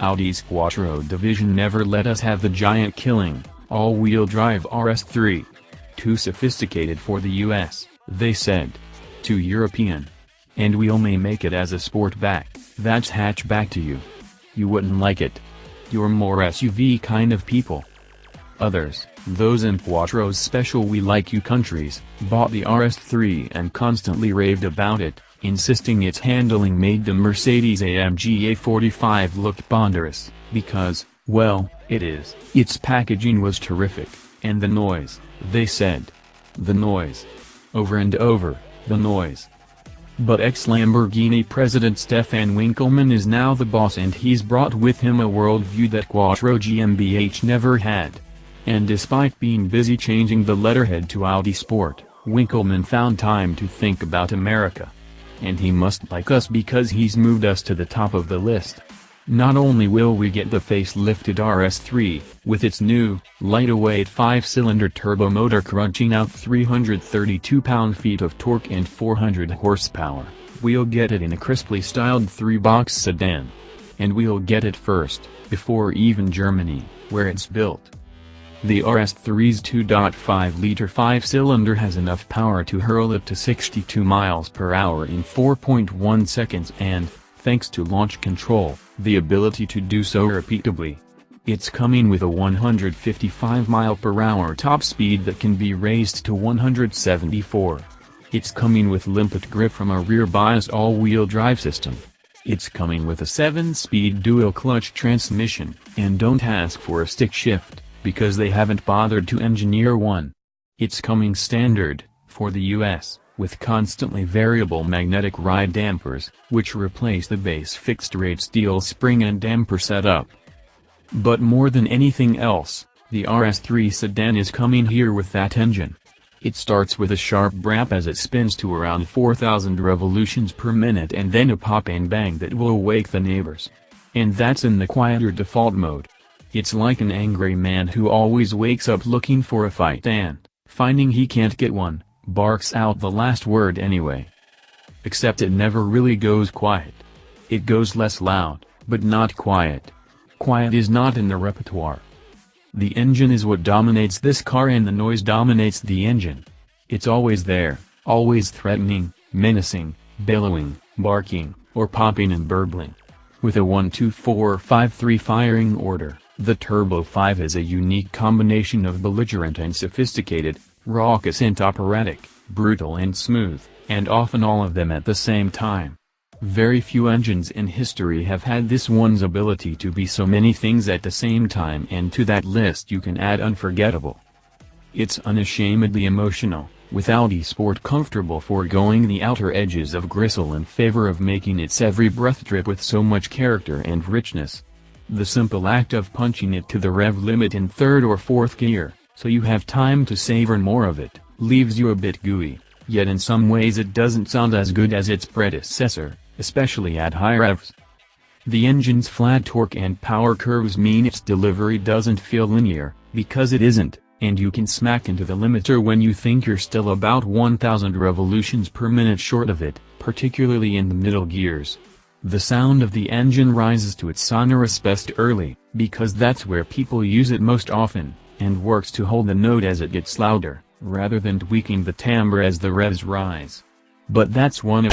Audi's Quattro division never let us have the giant killing, all-wheel drive RS3. Too sophisticated for the US, they said. Too European. And we only make it as a Sportback. That's hatchback to you. You wouldn't like it. You're more SUV kind of people. Others, those in Quattro's special we like you countries, bought the RS3 and constantly raved about it, insisting its handling made the Mercedes-AMG A45 look ponderous, because, well, it is. Its packaging was terrific, and the noise, they said. The noise. Over and over, the noise. But ex-Lamborghini president Stefan Winkelmann is now the boss, and he's brought with him a worldview that Quattro GmbH never had. And despite being busy changing the letterhead to Audi Sport, Winkelmann found time to think about America. And he must like us because he's moved us to the top of the list. Not only will we get the facelifted RS3, with its new, lightweight 5-cylinder turbo motor crunching out 332 pound-feet of torque and 400 horsepower, we'll get it in a crisply styled 3-box sedan. And we'll get it first, before even Germany, where it's built. The RS3's 2.5-liter 5-cylinder has enough power to hurl it to 62 miles per hour in 4.1 seconds and, thanks to launch control, the ability to do so repeatably. It's coming with a 155 mph top speed that can be raised to 174. It's coming with limpet grip from a rear-biased all-wheel drive system. It's coming with a 7-speed dual-clutch transmission, and don't ask for a stick shift, because they haven't bothered to engineer one. It's coming standard, for the US, with constantly variable magnetic ride dampers, which replace the base fixed-rate steel spring and damper setup. But more than anything else, the RS3 sedan is coming here with that engine. It starts with a sharp brap as it spins to around 4,000 revolutions per minute, and then a pop and bang that will wake the neighbors. And that's in the quieter default mode. It's like an angry man who always wakes up looking for a fight and, finding he can't get one, barks out the last word anyway. Except it never really goes quiet. It goes less loud, but not quiet. Quiet is not in the repertoire. The engine is what dominates this car, and the noise dominates the engine. It's always there, always threatening, menacing, bellowing, barking, or popping and burbling. With a 1-2-4-5-3 firing order, the Turbo 5 is a unique combination of belligerent and sophisticated, raucous and operatic, brutal and smooth, and often all of them at the same time. Very few engines in history have had this one's ability to be so many things at the same time, and to that list you can add unforgettable. It's unashamedly emotional, with Audi Sport comfortable foregoing the outer edges of gristle in favor of making its every breath drip with so much character and richness. The simple act of punching it to the rev limit in 3rd or 4th gear, so you have time to savor more of it, leaves you a bit gooey, yet in some ways it doesn't sound as good as its predecessor, especially at high revs. The engine's flat torque and power curves mean its delivery doesn't feel linear, because it isn't, and you can smack into the limiter when you think you're still about 1,000 revolutions per minute short of it, particularly in the middle gears. The sound of the engine rises to its sonorous best early, because that's where people use it most often, and works to hold the note as it gets louder, rather than tweaking the timbre as the revs rise. But that's one of